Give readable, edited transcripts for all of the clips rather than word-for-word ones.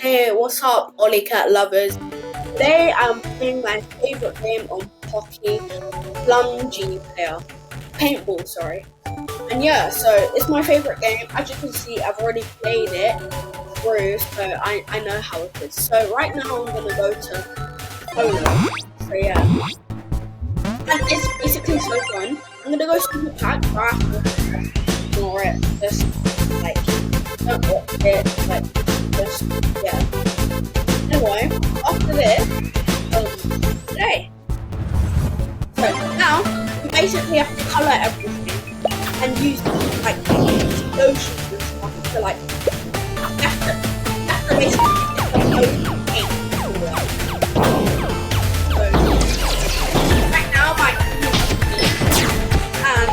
Hey, what's up, Ollie cat lovers? Today I'm playing my favorite game on hockey, Blumgi Paintball, sorry. And yeah, so it's my favorite game. As you can see, I've already played it through, so I know how it is. So right now I'm gonna go to Polo. So yeah. And it's basically so fun. I'm gonna go super pack, but I have to ignore it. Just like don't watch it, like just yeah. Anyway, after this, today. So now we basically have to colour everything and use like explosions and stuff to like that's the basically paint. So right now my and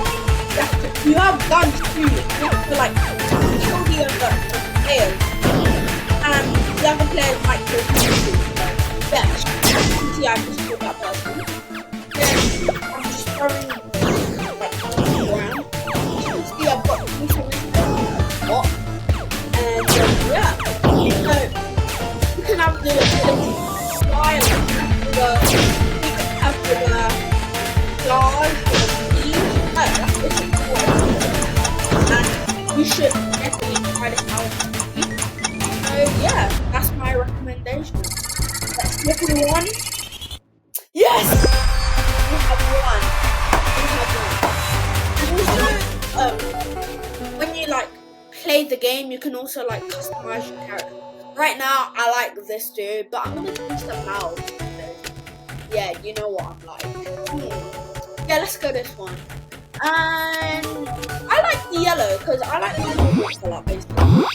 you have guns too. You have to like kill the other players. And the other players might kill you. Yeah, see, I just killed that person. Then I'm just throwing like around. You can see I've got what? And yeah, so you can have the fire, you can have the stars, the leaves. That's important. And you should definitely try this out. So yeah, that's my recommendation. Let's look at one. Yes! We have one. Also, when you like play the game, you can also like customize your character. Right now, I like this dude, but I'm gonna change the mouse. Yeah, you know what I'm like. Yeah, let's go this one. And I like the yellow because I like the normal color basically.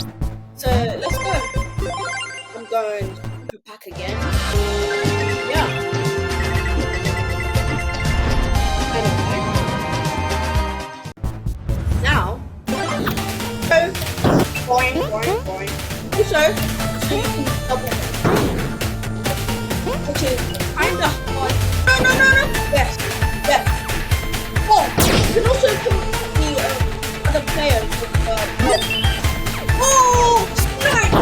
So let's go. I'm going to pack again. Yeah. Now, so boing. Also, so you can double it, which is kinda hard. No. Yes. Oh, you can also kill the other players with oh, snipe!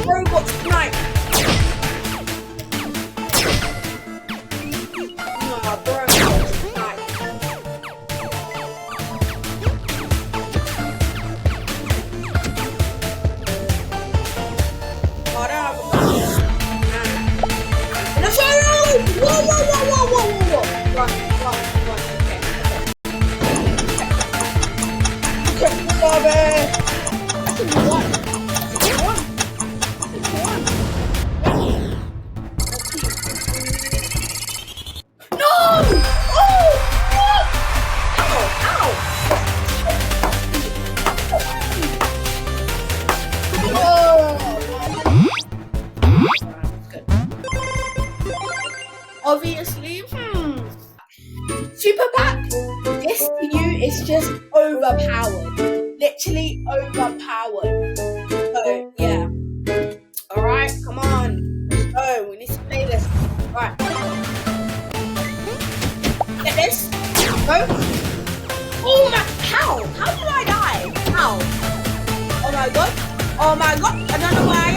Robot snipe! Nah, bro, snipe. Oh, I don't have a gun. Let's go! Whoa! Run, okay. Love it! That's a new one. Obviously, Super Pack, this to you is just overpowered. Literally overpowered. So, yeah. Alright, come on. Let's go. We need to play this. Right. Get this. Go. Oh my, how? How did I die? How? Oh my god. I don't know where I am.